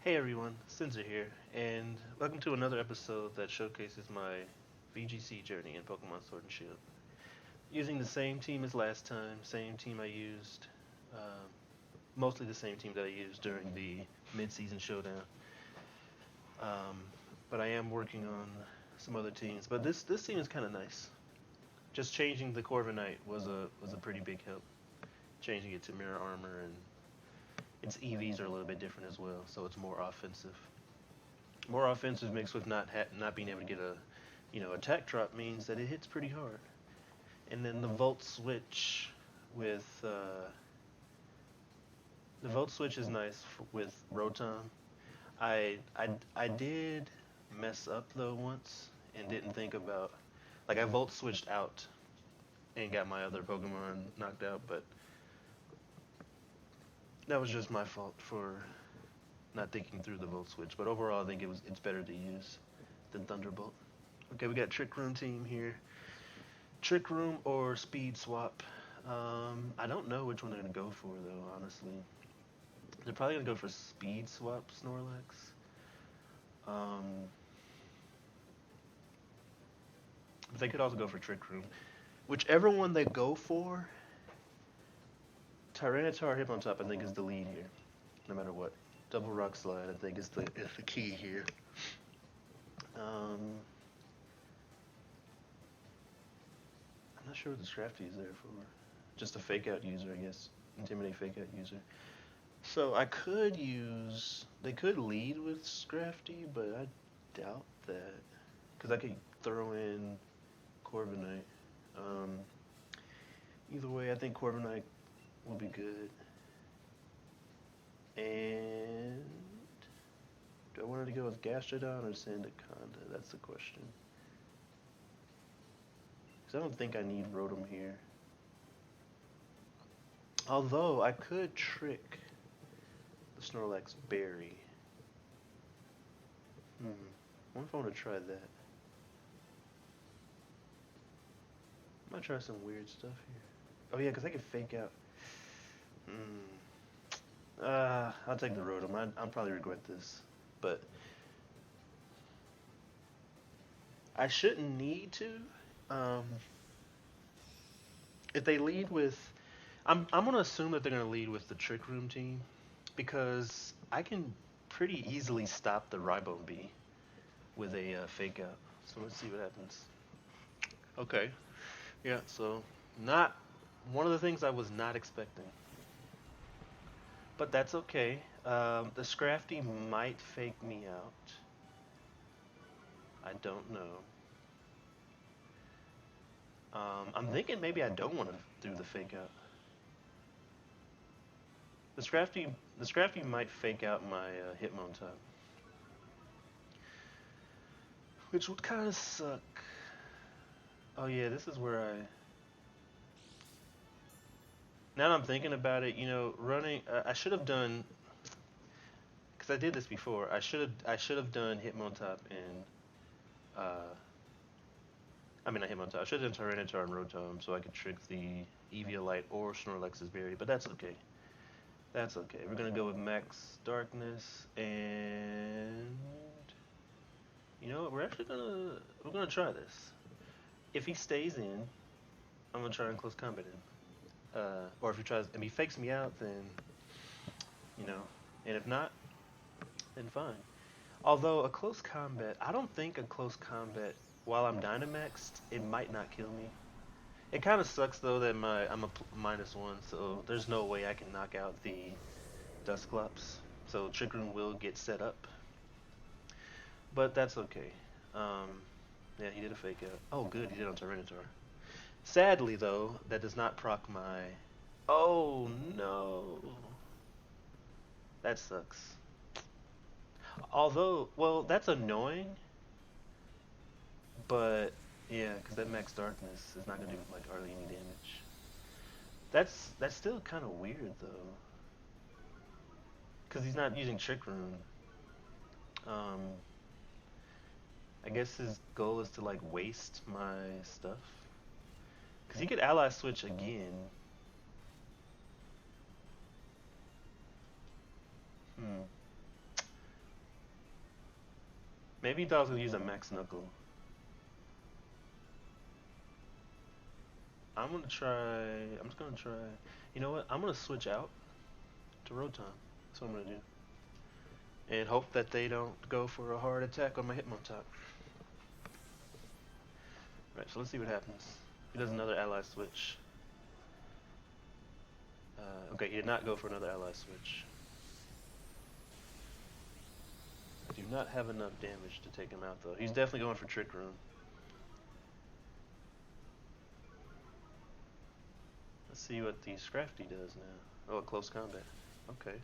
Hey everyone, Sinzer here, and welcome to another episode that showcases my VGC journey in Pokemon Sword and Shield. Using the same team as last time, same team I used, um, mostly the same team that I used during the mid-season showdown. Um, but I am working on some other teams. But this team is kind of nice. Just changing the Corviknight was a pretty big help. Changing it to Mirror Armor and its EVs are a little bit different as well, so it's more offensive. More offensive mixed with not being able to get a attack drop means that it hits pretty hard. And then with the volt switch is nice with Rotom. I did mess up though once and didn't think about like I volt switched out and got my other Pokemon knocked out, but that was just my fault for not thinking through the volt switch. But overall, I think it's better to use than Thunderbolt. Okay, we got Trick Room team here. Trick Room or Speed Swap. I don't know which one they're gonna go for though. Honestly, they're probably gonna go for Speed Swap Snorlax. Um, but they could also go for Trick Room. Whichever one they go for, Tyranitar Hitmontop I think is the lead here, no matter what. Double Rock Slide I think is the key here. Um, I'm not sure what the Scrafty is there for. Just a fake out user, I guess. Intimidate fake out user. So they could lead with Scrafty, but I doubt that. Because I could throw in Corviknight. Um, Either way, I think Corviknight will be good. And do I want to go with Gastrodon or Sandaconda? That's the question. Because I don't think I need Rotom here. Although I could trick the Snorlax Berry. I wonder if I want to try that. I might try some weird stuff here. Oh yeah, because I can fake out. I'll take the Rotom. I'll probably regret this, but I shouldn't need to. Um, if they lead with, I'm gonna assume that they're gonna lead with the Trick Room team because I can pretty easily stop the Ribone Bee with a fake out. So let's see what happens. Okay. Yeah. So not one of the things I was not expecting, but that's okay. The Scrafty might fake me out. I don't know. I'm thinking maybe I don't want to do the fake out. The Scrafty, the Scrafty might fake out my Hitmontop, which would kind of suck. Oh yeah, this is where I. Now that I'm thinking about it, running. I should have done because I did this before. I should have done Hitmontop and I mean not Hitmontop. I should have done Tyranitar and Rotom so I could trick the Eviolite or Snorlax's Berry, but that's okay. That's okay. We're gonna go with Max Darkness, and you know what? We're gonna try this. If he stays in, I'm gonna try and close combat him. Or if he fakes me out, then you know, and if not, then fine. Although a close combat, I don't think a close combat while I'm Dynamaxed, it might not kill me. It kind of sucks though that I'm a -1, so there's no way I can knock out the Dusclops. So Trick Room will get set up, but that's okay. Um, yeah, he did a fake out. Oh, good, he did on Tyranitar. Sadly though, that does not proc my. Oh no, that sucks. Although, well, that's annoying, but yeah, because that Max Darkness is not gonna do like hardly any damage. That's still kind of weird though, because he's not using Trick Room. Um, I guess his goal is to like waste my stuff. Because he could ally switch again. Hmm. Maybe he thought I was gonna use a max knuckle. I'm just gonna try. You know what? I'm gonna switch out to Rotom. That's what I'm gonna do. And hope that they don't go for a hard attack on my Hitmontop. Right, so let's see what happens. He does another ally switch. Okay, he did not go for another ally switch. I do not have enough damage to take him out, though. He's definitely going for Trick Room. Let's see what the Scrafty does now. Oh, close combat. Okay.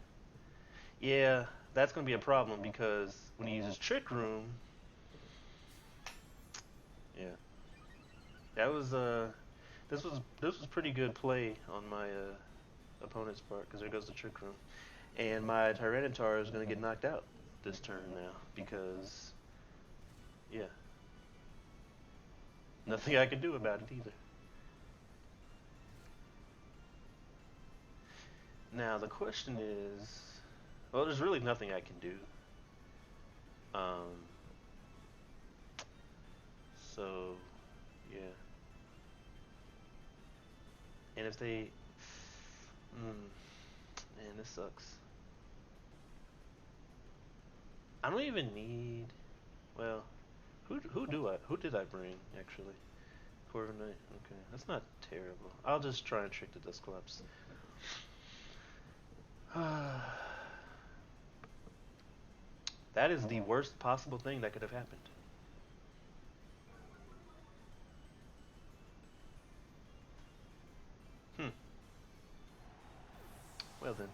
Yeah, that's going to be a problem because when he uses Trick Room, yeah, that was this was pretty good play on my opponent's part because there goes the Trick Room, and my Tyranitar is going to get knocked out this turn now because yeah, nothing I can do about it either. Now the question is, well, there's really nothing I can do. Um, so yeah, and if they, man, this sucks. I don't even need. Well, who did I bring actually? Corviknight. Okay, that's not terrible. I'll just try and trick the Dusclops. That is the worst possible thing that could have happened. Hmm. Well then.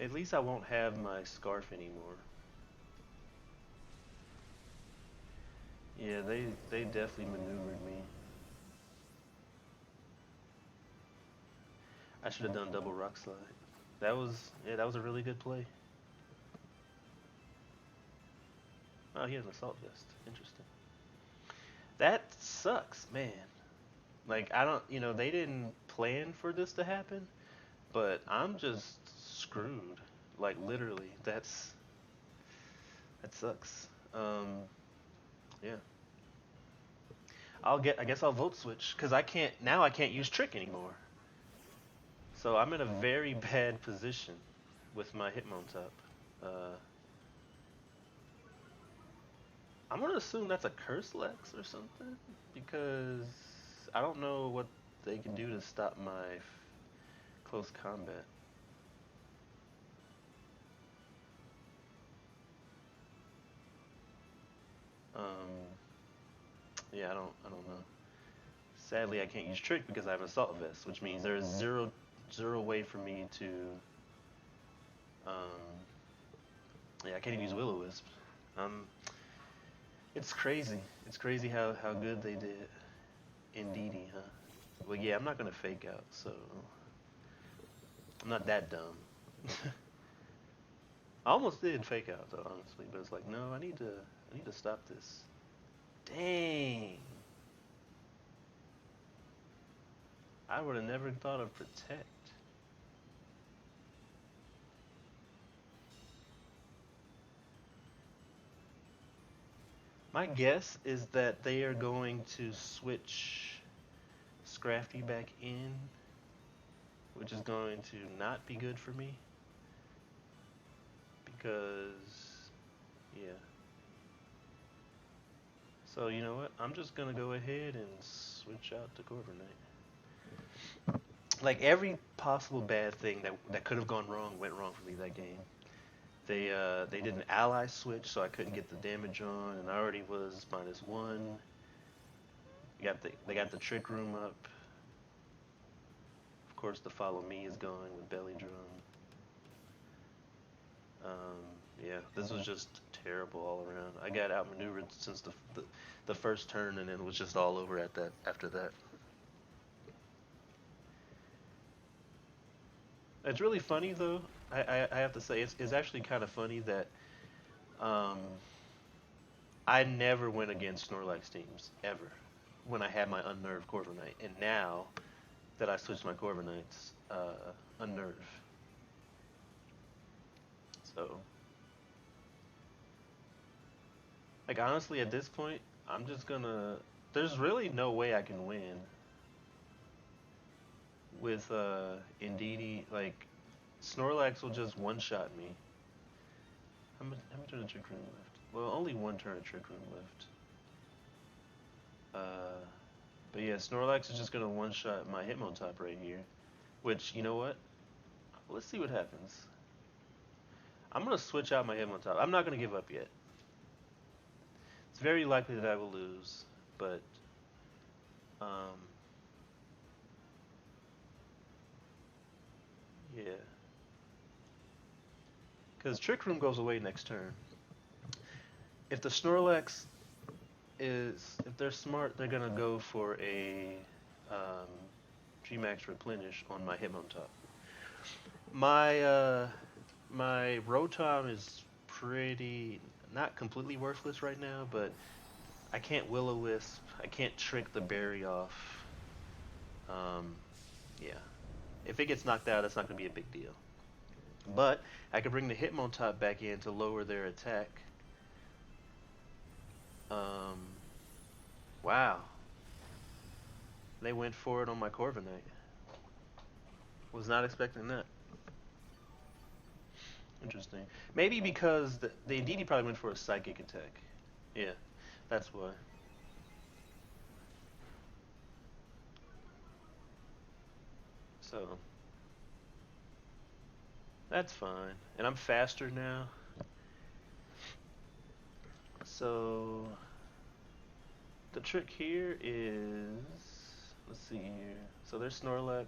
At least I won't have my scarf anymore. Yeah, they definitely maneuvered me. I should have done double rock slide. That was a really good play. Oh, he has an assault vest. Interesting. That sucks, man. Like I don't, they didn't plan for this to happen, but I'm just screwed. Like literally, that sucks. Yeah. I guess I'll vote switch because I can't use trick anymore. So I'm in a very bad position with my Hitmontop. Uh, I'm gonna assume that's a Curse Lex or something because I don't know what they can do to stop my close combat. Um, yeah, I don't know. Sadly, I can't use trick because I have an assault vest, which means there is zero way for me to. Um, yeah, I can't even use Will-O-Wisp. Um, it's crazy. It's crazy how good they did. Indeedy, huh? Well, yeah, I'm not gonna fake out, so I'm not that dumb. I almost did fake out though, honestly, but it's like, no, I need to stop this. Dang. I would have never thought of protect. My guess is that they are going to switch Scrafty back in, which is going to not be good for me because, yeah. So you know what? I'm just gonna go ahead and switch out to Corviknight. Like every possible bad thing that could have gone wrong went wrong for me that game. They did an ally switch, so I couldn't get the damage on, and I already was -1. They got the trick room up. Of course, the follow me is going with belly drum. Yeah, this was just terrible all around. I got outmaneuvered since the first turn, and then it was just all over after that. It's really funny though. I have to say it's actually kind of funny that um, I never went against Snorlax teams ever when I had my unnerved Corviknight, and now that I switched my Corviknights, unnerved. So, like honestly, at this point, I'm just gonna. There's really no way I can win with Indeedee. Like Snorlax will just one-shot me. How many turn of Trick Room left? Well, only one turn of Trick Room left. But yeah, Snorlax is just gonna one-shot my Hitmontop right here. Which, you know what? Let's see what happens. I'm gonna switch out my Hitmontop. I'm not gonna give up yet. It's very likely that I will lose, but um, yeah. Because Trick Room goes away next turn. If the Snorlax if they're smart, they're gonna go for a um, G-Max Replenish on my Hitmontop. My Rotom is pretty not completely worthless right now, but I can't Will-O-Wisp. I can't trick the berry off. Um, yeah. If it gets knocked out, that's not gonna be a big deal. But I could bring the Hitmontop back in to lower their attack. Um, wow. They went for it on my Corviknight. Was not expecting that. Interesting. Maybe because the Indeedee probably went for a psychic attack. Yeah, that's why. So, that's fine. And I'm faster now. So, the trick here is, let's see here. So their Snorlax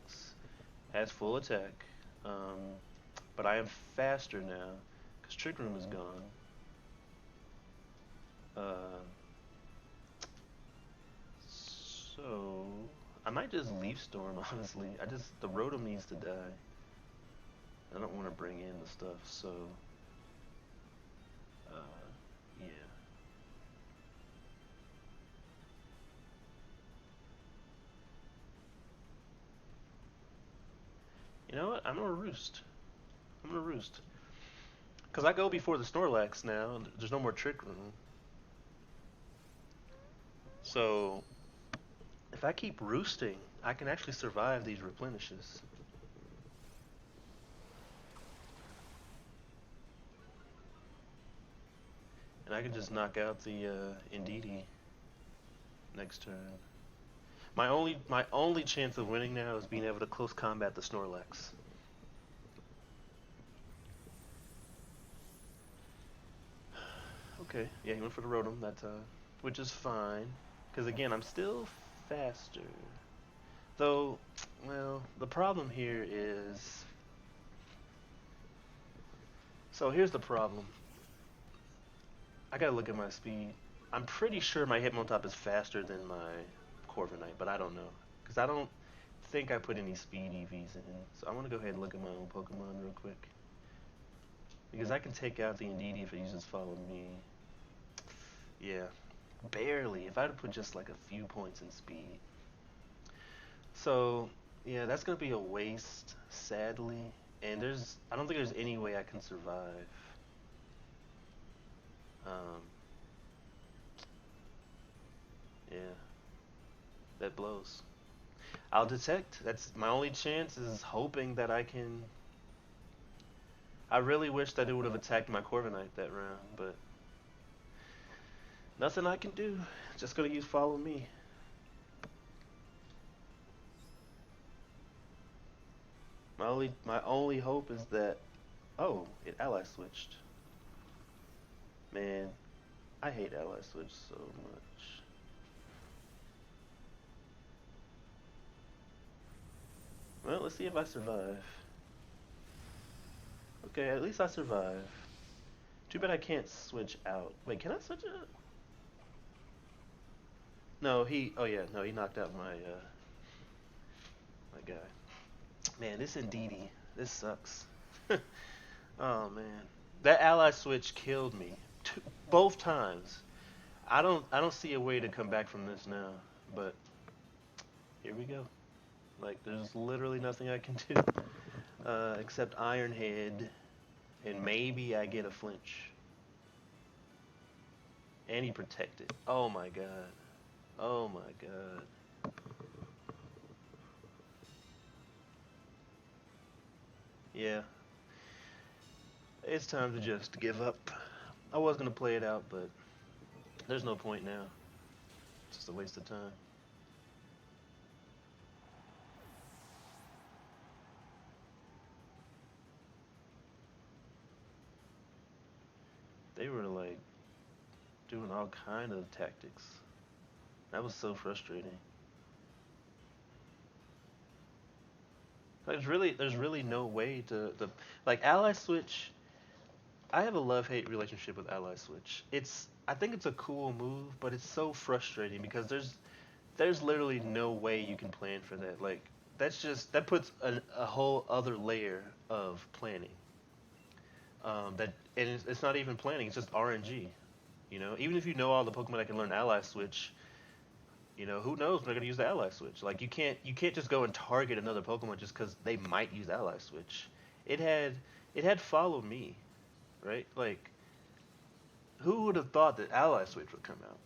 has full attack, but I am faster now because Trick Room is gone. So I might just Leaf Storm. Honestly, the Rotom needs to die. I don't want to bring in the stuff, so uh, yeah. You know what? I'm gonna roost. I'm gonna roost. Cause I go before the Snorlax now. And there's no more Trick Room. So if I keep roosting, I can actually survive these replenishes. And I can just knock out the Indeedee next turn. My only chance of winning now is being able to close combat the Snorlax. Okay, yeah, he went for the Rotom that time, which is fine, because again, I'm still faster. Though, well, the problem here is... So here's the problem. I gotta look at my speed. I'm pretty sure my Hitmontop is faster than my Corviknight, but I don't know. Because I don't think I put any speed EVs in. So I'm gonna go ahead and look at my own Pokemon real quick. Because I can take out the Indeedee if it uses Follow Me. Yeah, barely. If I'd put just like a few points in speed. So, yeah, that's gonna be a waste, sadly. And I don't think there's any way I can survive. Um, yeah, that blows. I'll detect. That's my only chance is hoping that I can. I really wish that it would have attacked my Corviknight that round, but nothing I can do. Just gonna use Follow Me. My only hope is that oh, it ally switched. Man, I hate ally switch so much. Well, let's see if I survive. Okay, at least I survive. Too bad I can't switch out. Wait, can I switch out? No, oh yeah, no, he knocked out my guy. Man, this Indeedee, this sucks. Oh man, that ally switch killed me, both times. I don't see a way to come back from this now, but here we go. Like there's literally nothing I can do except Iron Head and maybe I get a flinch. And he protected. Oh my god. Oh my god. Yeah, it's time to just give up. I was gonna play it out, but there's no point now. It's just a waste of time. They were like doing all kind of tactics. That was so frustrating. There's really no way to like ally switch. I have a love-hate relationship with ally switch. I think it's a cool move, but it's so frustrating because there's literally no way you can plan for that. Like that puts a whole other layer of planning. That and it's not even planning; it's just RNG. You know, even if you know all the Pokemon that can learn Ally Switch, you know who knows when they're gonna use the Ally Switch. Like you can't just go and target another Pokemon just because they might use Ally Switch. It had it had Follow Me, right? Like who would have thought that Ally Switch would come out?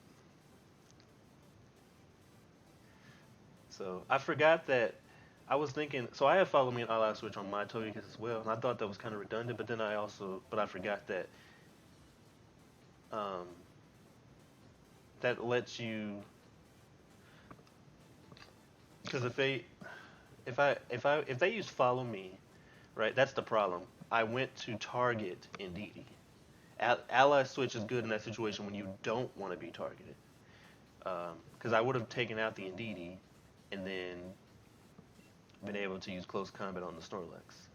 So I forgot that I was thinking. So I have Follow Me and Ally Switch on my Togekiss as well, and I thought that was kind of redundant. But then I forgot that um, that lets you because if they use Follow Me, right? That's the problem. I went to target Indeedee. Ally Switch is good in that situation when you don't want to be targeted. Because I would have taken out the Indeedee and then been able to use close combat on the Snorlax.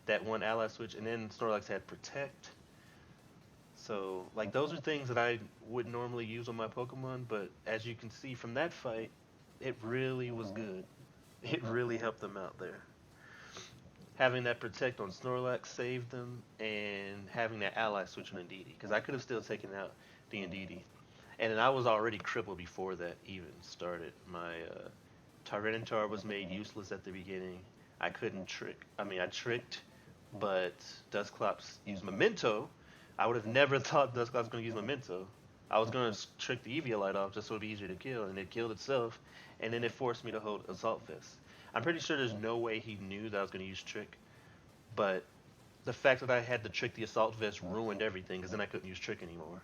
That one Ally Switch, and then Snorlax had Protect. So, like, those are things that I would normally use on my Pokemon, but as you can see from that fight, it really was good. It really helped them out there. Having that Protect on Snorlax saved them, and having that Ally Switch on Indeedee, because I could have still taken out the Indeedee. And then I was already crippled before that even started. My Tyranitar was made useless at the beginning. I couldn't trick. I mean, I tricked, but Dusclops used Memento. I would have never thought Dusclops was going to use Memento. I was going to trick the Eviolite off just so it'd be easier to kill, and it killed itself, and then it forced me to hold Assault Vest. I'm pretty sure there's no way he knew that I was going to use Trick, but the fact that I had to trick the Assault Vest ruined everything, because then I couldn't use Trick anymore.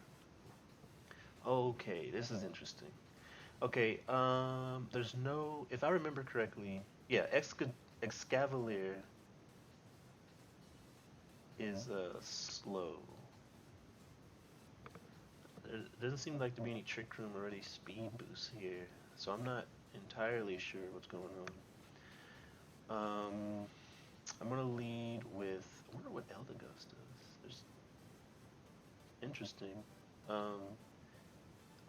Okay, this is interesting. Okay, there's no, if I remember correctly, yeah, Excavalier is slow. There doesn't seem like to be any Trick Room or any speed boosts here, so I'm not entirely sure what's going on. I'm gonna lead with. I wonder what Eldegoss does. There's interesting. Um,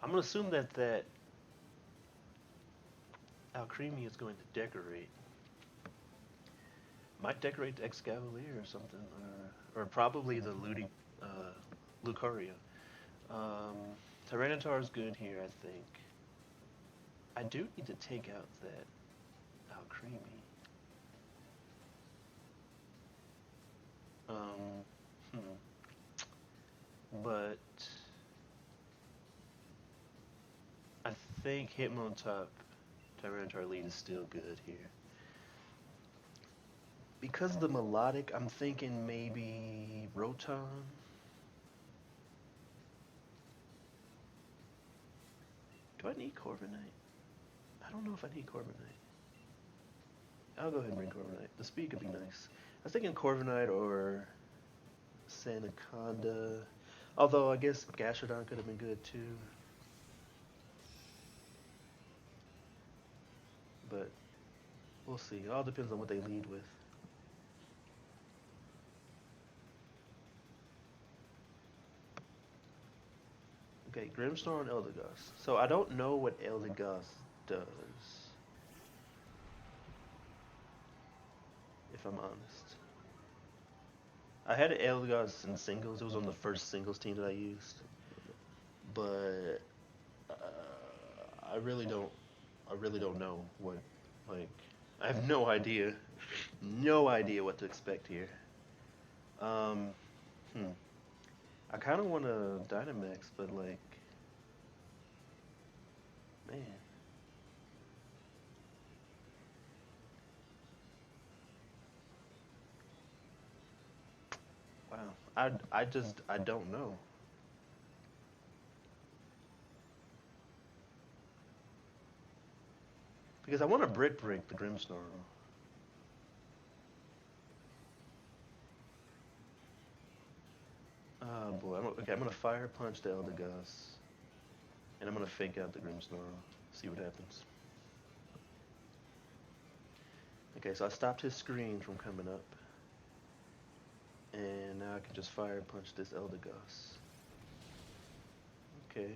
I'm gonna assume that Alcremie is going to decorate. Might decorate the Excavalier or something, or probably the uh, Lucario. Um, Tyranitar is good here, I think. I do need to take out that Alcremie. Um, hmm. But I think Hitmontop Tyranitar lead is still good here. Because of the melodic, I'm thinking maybe Rotom. Do I need Corviknight? I don't know if I need Corviknight. I'll go ahead and bring Corviknight. The speed could be nice. I was thinking Corviknight or Sandaconda. Although I guess Gastrodon could have been good too. But we'll see. It all depends on what they lead with. Okay, Grimmsnarl and Eldegoss. So I don't know what Eldegoss does, if I'm honest. I had Eldegoss in singles. It was on the first singles team that I used, but uh, I really don't. I really don't know what. Like, I have no idea. No idea what to expect here. Um, Hmm. I kind of want to Dynamax, but like, man, wow. I don't know because I want to Brick Break the Grimmsnarl. Oh boy. Okay, I'm gonna Fire Punch the Eldegoss, and I'm gonna fake out the Grimmsnarl. See what happens. Okay, so I stopped his screen from coming up, and now I can just Fire Punch this Eldegoss. Okay.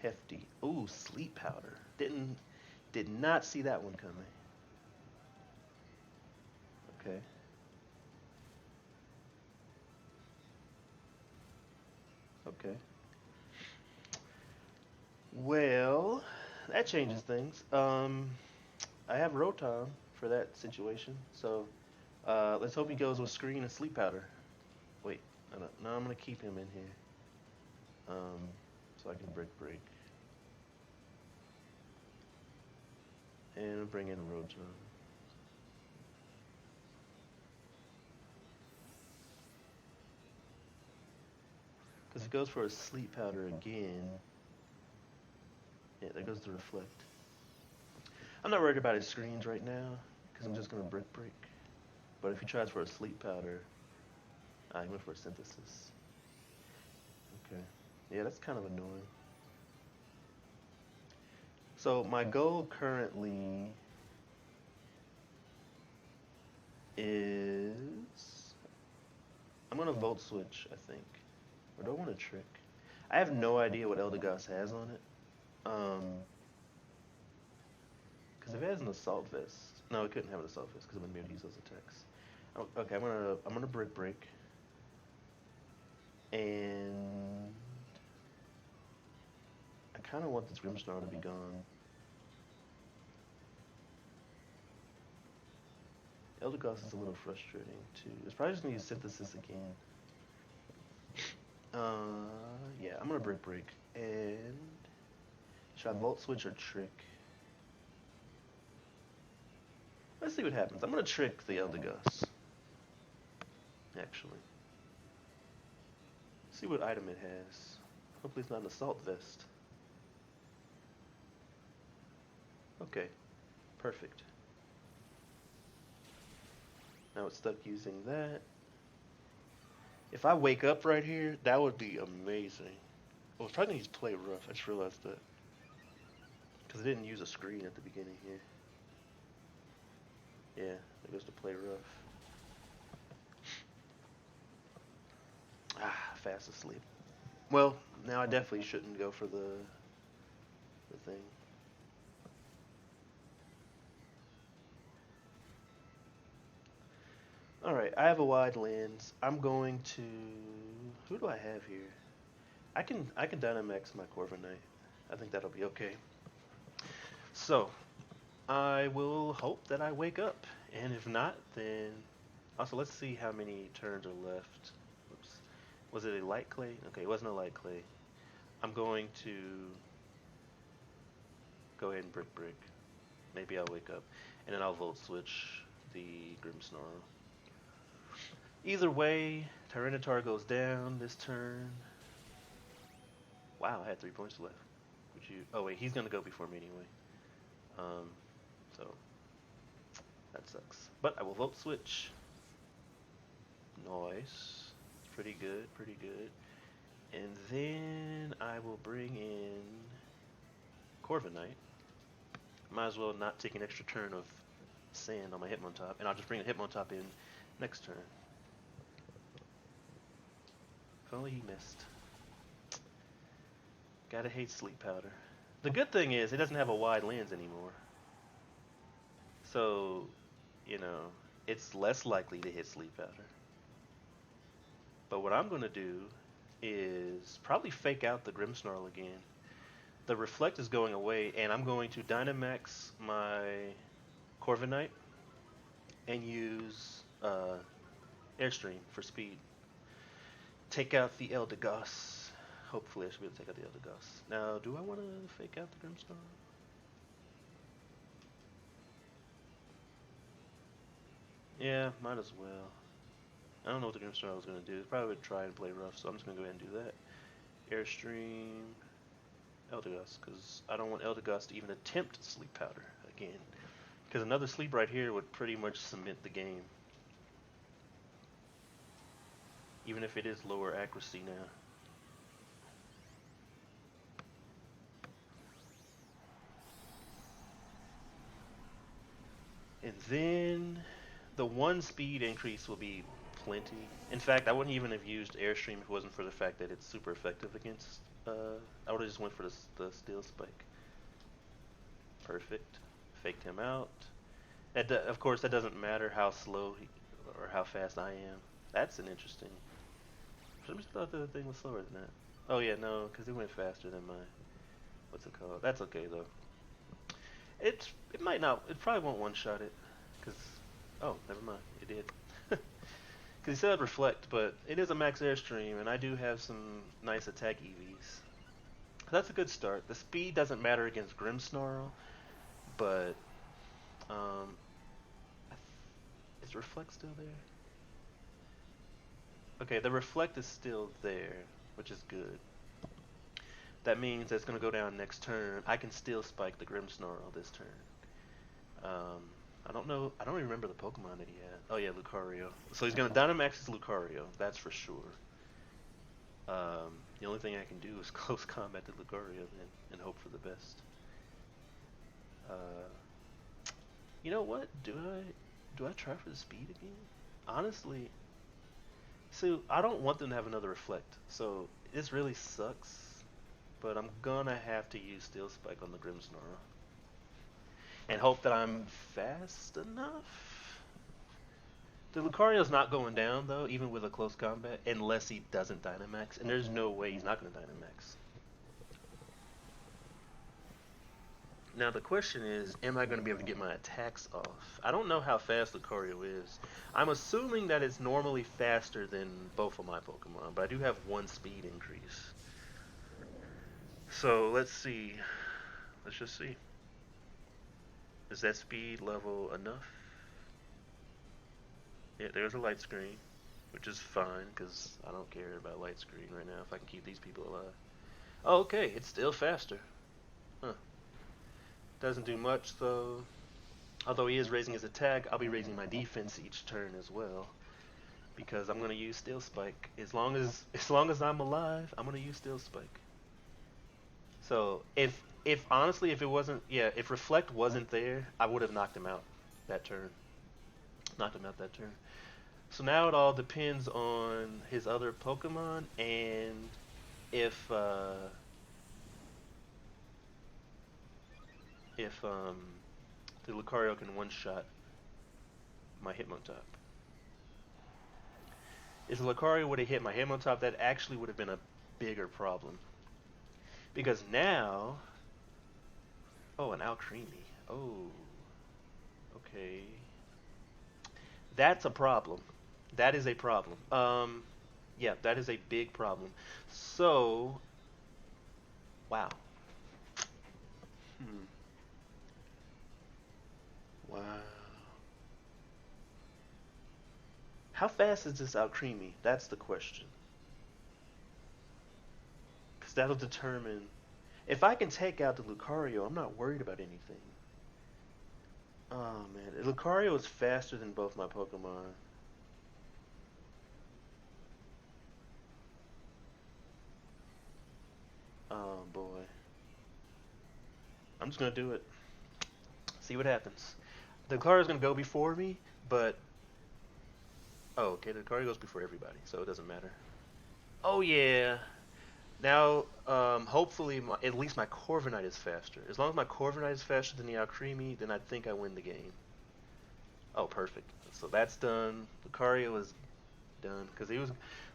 Hefty. Ooh, Sleep Powder. Did not see that one coming. Okay. Okay. Well, that changes things. I have Rotom for that situation, so let's hope he goes with Screen and Sleep Powder. Wait, no, I'm gonna keep him in here, so I can break, and bring in Rotom. Because it goes for a Sleep Powder again. Yeah, there goes the Reflect. I'm not worried about his screens right now, because I'm just gonna break. But if he tries for a Sleep Powder, I went for a Synthesis. Okay. Yeah, that's kind of annoying. So my goal currently is I'm gonna Volt Switch, I think. Or do I want to Trick? I have no idea what Eldegoss has on it. Because if it has an Assault Vest, no, it couldn't have an Assault Vest because I'm gonna be able to use those attacks. Okay, I'm gonna break, and I kind of want this Grimmsnarl to be gone. Eldegoss is a little frustrating too. It's probably just gonna use Synthesis again. Yeah, I'm gonna break, and should I Volt Switch or Trick? Let's see what happens. I'm gonna trick the Eldegoss. Actually, see what item it has. Hopefully, it's not an Assault Vest. Okay, perfect. Now it's stuck using that. If I wake up right here, that would be amazing. Well, it's probably gonna use Play Rough. I just realized that because I didn't use a screen at the beginning here. Yeah, there goes to Play Rough. Ah, fast asleep. Well, now I definitely shouldn't go for the thing. All right, I have a wide lens. I'm going to. Who do I have here? I can Dynamax my Corviknight. I think that'll be okay. So I will hope that I wake up, and if not, then also let's see how many turns are left. Oops. Was it a light clay? Okay, it wasn't a light clay. I'm going to go ahead and brick. Maybe I'll wake up, and then I'll Volt Switch the Grimmsnarl. Either way, Tyranitar goes down this turn. Wow, I had 3 points left. Would you? Oh wait, he's gonna go before me anyway. Um, so that sucks. But I will Volt Switch. Nice. Pretty good, pretty good. And then I will bring in Corviknight. Might as well not take an extra turn of sand on my Hitmontop, and I'll just bring the Hitmontop in next turn. If only he missed. Gotta hate Sleep Powder. The good thing is it doesn't have a wide lens anymore. So, you know, it's less likely to hit Sleep Powder. But what I'm going to do is probably fake out the Grimmsnarl again. The Reflect is going away, and I'm going to Dynamax my Corviknight and use Airstream for speed. Take out the Eldegoss. Hopefully I should be able to take out the Eldegoss. Now, do I want to fake out the Grimstar? Yeah, might as well. I don't know what the Grimstar was going to do. Probably would try and play rough, so I'm just going to go ahead and do that. Airstream, Eldegoss, because I don't want Eldegoss to even attempt Sleep Powder again. Because another sleep right here would pretty much cement the game. Even if it is lower accuracy now. And then the one speed increase will be plenty. In fact, I wouldn't even have used Airstream if it wasn't for the fact that it's super effective against. I would have just went for the Steel Spike. Perfect. Faked him out. Of course, that doesn't matter how slow or how fast I am. That's an interesting. I just thought the thing was slower than that. Oh yeah, no, because it went faster than my. What's it called? That's okay though. It might not. It probably won't one shot it, because oh, never mind. It did. Because he said reflect, but it is a max airstream, and I do have some nice attack EVs. That's a good start. The speed doesn't matter against Grimmsnarl, but is reflect still there? Okay, the reflect is still there, which is good. That means it's going to go down next turn. I can still spike the Grimmsnarl this turn. I don't know. I don't even remember the Pokemon that he had. Oh yeah, Lucario. So he's going to Dynamax his Lucario. That's for sure. The only thing I can do is close combat to Lucario then, and hope for the best. You know what? Do I try for the speed again? Honestly, so I don't want them to have another reflect. So this really sucks. But I'm gonna have to use Steel Spike on the Grimmsnarl. And hope that I'm fast enough. The Lucario's not going down though, even with a close combat, unless he doesn't Dynamax. And there's no way he's not gonna Dynamax. Now the question is, am I going to be able to get my attacks off? I don't know how fast Lucario is. I'm assuming that it's normally faster than both of my Pokemon, but I do have one speed increase. So let's see. Let's just see. Is that speed level enough? Yeah, there's a light screen, which is fine because I don't care about light screen right now if I can keep these people alive. Oh, okay, it's still faster. Huh. Doesn't do much though. Although he is raising his attack, I'll be raising my defense each turn as well. Because I'm gonna use Steel Spike. As long as I'm alive, I'm gonna use Steel Spike. So if honestly if it wasn't if Reflect wasn't there, I would have knocked him out that turn. Knocked him out that turn. So now it all depends on his other Pokemon and if the Lucario can one-shot my Hitmontop. If the Lucario would have hit my Hitmontop, that actually would have been a bigger problem. Because now... Oh, an Alcremie. Oh. Okay. That's a problem. That is a problem. Yeah, that is a big problem. So... Wow. Wow. How fast is this Alcremie? That's the question. Because that'll determine... If I can take out the Lucario, I'm not worried about anything. Oh, man. Lucario is faster than both my Pokemon. Oh, boy. I'm just going to do it. See what happens. The Lucario's going to go before me, but... Oh, okay, the Lucario goes before everybody, so it doesn't matter. Oh, yeah. Now, hopefully, at least my Corviknight is faster. As long as my Corviknight is faster than the Alcremie, then I think I win the game. Oh, perfect. So that's done. Lucario is done. Because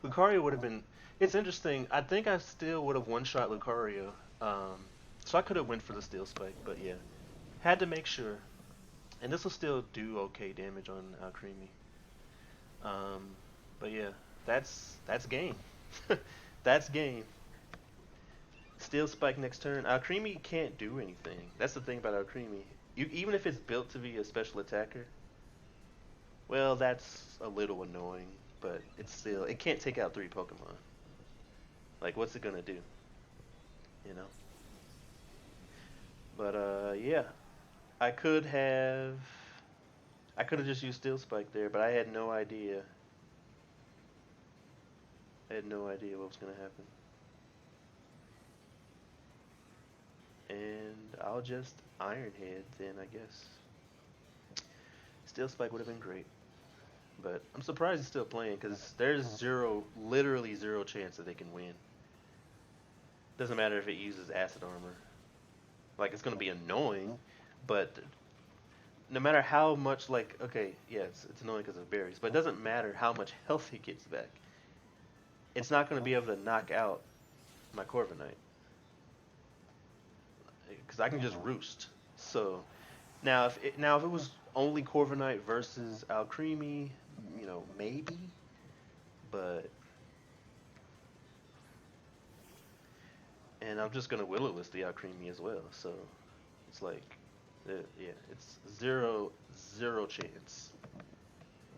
Lucario would have been... It's interesting. I think I still would have one-shot Lucario. So I could have went for the Steel Spike, but yeah. Had to make sure. And this will still do okay damage on Alcremie. But yeah, that's game. That's game. Steel Spike next turn. Alcremie can't do anything. That's the thing about Alcremie. Even if it's built to be a special attacker, well, that's a little annoying, but it can't take out 3 Pokemon. Like, what's it gonna do? You know? But yeah, I could have, I could have just used Steel Spike there, but I had no idea. I had no idea what was gonna happen. And I'll just Iron Head then, I guess. Steel Spike would have been great. But I'm surprised he's still playing because there's literally zero chance that they can win. Doesn't matter if it uses Acid Armor. Like, it's going to be annoying, but no matter how much, like, okay, yeah, it's annoying because of berries, but it doesn't matter how much health he gets back. It's not going to be able to knock out my Corviknight. Because I can just Roost. So, now if it was only Corviknight versus Alcremie, maybe, but and I'm just gonna Will-O-Wisp the Alcremie as well. So it's like, yeah, it's zero chance.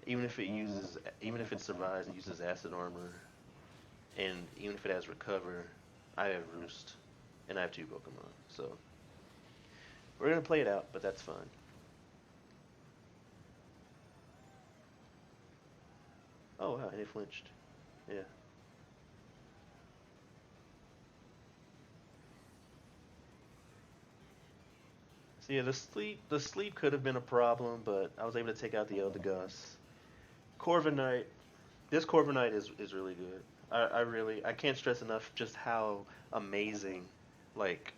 Even if even if it survives and uses Acid Armor, and even if it has Recover, I have Roost, and I have 2 Pokemon. So we're gonna play it out, but that's fine. Oh wow, and it flinched. Yeah. So yeah, the sleep could have been a problem, but I was able to take out the Eldegoss. Corviknight, this Corviknight is really good. I can't stress enough just how amazing, like,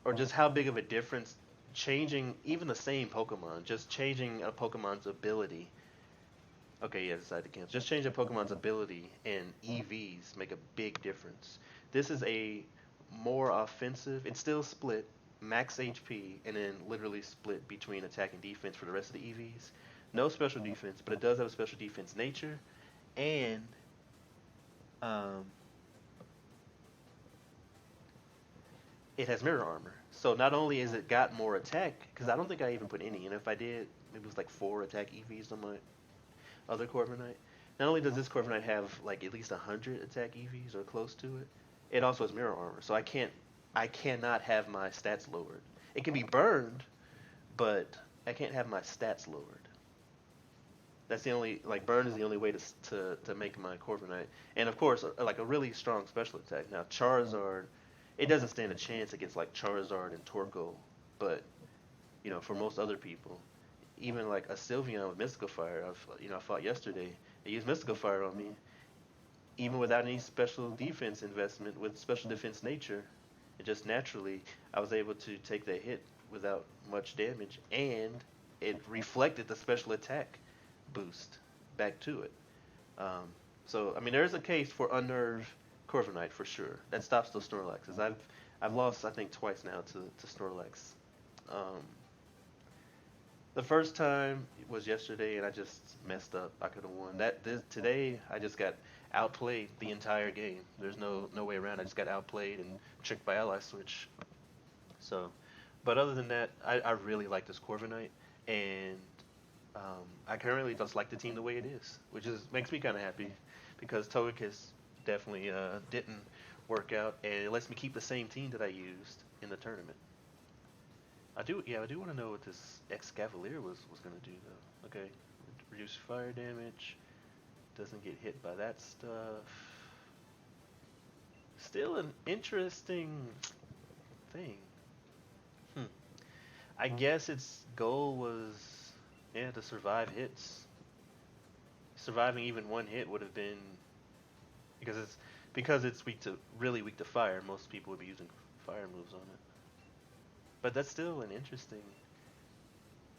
or just how big of a difference changing even the same Pokemon, just changing a Pokemon's ability. Okay, yeah, decided to cancel. Just changing Pokemon's ability and EVs make a big difference. This is a more offensive. It's still split max HP and then literally split between attack and defense for the rest of the EVs. No special defense, but it does have a special defense nature, and um, it has mirror armor. So not only is it got more attack, because I don't think I even put any, and if I did, maybe it was like 4 attack EVs on my other Corviknight. Not only does this Corviknight have like at least 100 attack EVs or close to it, it also has mirror armor. So I cannot have my stats lowered. It can be burned, but I can't have my stats lowered. That's the only, like, burn is the only way to make my Corviknight, and of course like a really strong special attack. Now Charizard, it doesn't stand a chance against like Charizard and Torkoal, but for most other people, even like a Sylveon with Mystical Fire, I fought yesterday. They used Mystical Fire on me, even without any special defense investment with special defense nature. It just naturally, I was able to take the hit without much damage, and it reflected the special attack boost back to it. Um, so I mean, there is a case for Unnerve Corviknight for sure. That stops those Snorlaxes. I've lost I think twice now to Snorlax. Um, the first time was yesterday, and I just messed up. I could have won. Today, I just got outplayed the entire game. There's no way around. I just got outplayed and tricked by Ally Switch. So, but other than that, I really like this Corviknight, and I currently just like the team the way it is, which is makes me kind of happy because Togekiss definitely didn't work out, and it lets me keep the same team that I used in the tournament. I do want to know what this Excavalier was going to do though. Okay, reduce fire damage, doesn't get hit by that stuff. Still an interesting thing. Hmm. I guess its goal was, yeah, to survive hits. Surviving even one hit would have been, because it's really weak to fire. Most people would be using fire moves on it. But that's still an interesting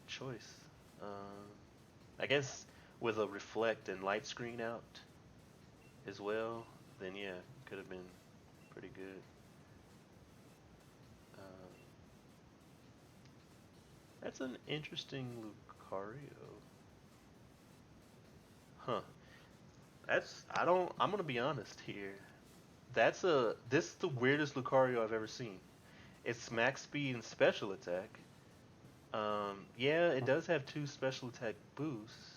choice. I guess with a reflect and light screen out as well, then yeah, could have been pretty good. Um, that's an interesting Lucario. Huh. I'm gonna be honest here. This is the weirdest Lucario I've ever seen. It's max speed and special attack. Yeah, it does have two special attack boosts.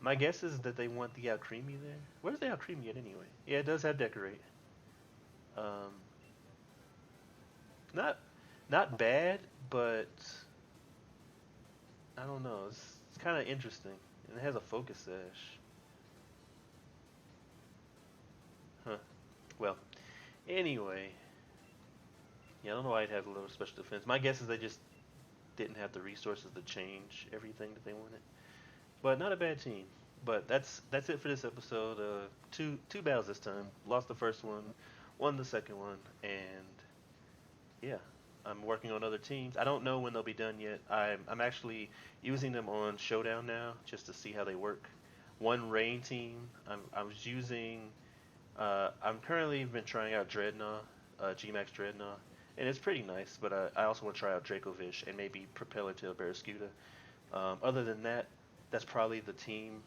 My guess is that they want the Alcremie there. Where's the Alcremie at anyway? Yeah, it does have Decorate. Um, not not bad, but I don't know. It's kind of interesting, and it has a Focus Sash. Huh. Well, anyway, yeah, I don't know why I'd have a little special defense. My guess is they just didn't have the resources to change everything that they wanted. But not a bad team. But that's it for this episode. Two battles this time. Lost the first one, won the second one, and yeah, I'm working on other teams. I don't know when they'll be done yet. I'm actually using them on Showdown now just to see how they work. One rain team. I was using. I'm currently been trying out Dreadnought, Gmax Dreadnought, and it's pretty nice. But I also want to try out Dracovish and maybe Propeller Tail Barraskewda. Other than that, that's probably the team.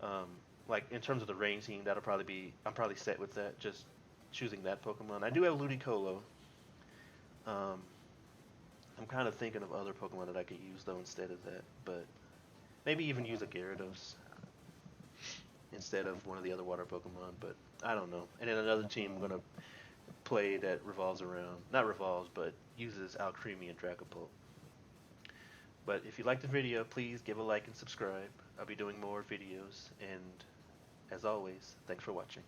Um, like in terms of the rain team, that'll probably be. I'm probably set with that. Just choosing that Pokemon. I do have Ludicolo. Um, I'm kind of thinking of other Pokemon that I could use though instead of that, but maybe even use a Gyarados instead of one of the other water Pokemon. But I don't know. And then another team I'm gonna play that revolves around, not revolves, but uses Alcremie and Dragapult. But if you liked the video, please give a like and subscribe. I'll be doing more videos, and as always, thanks for watching.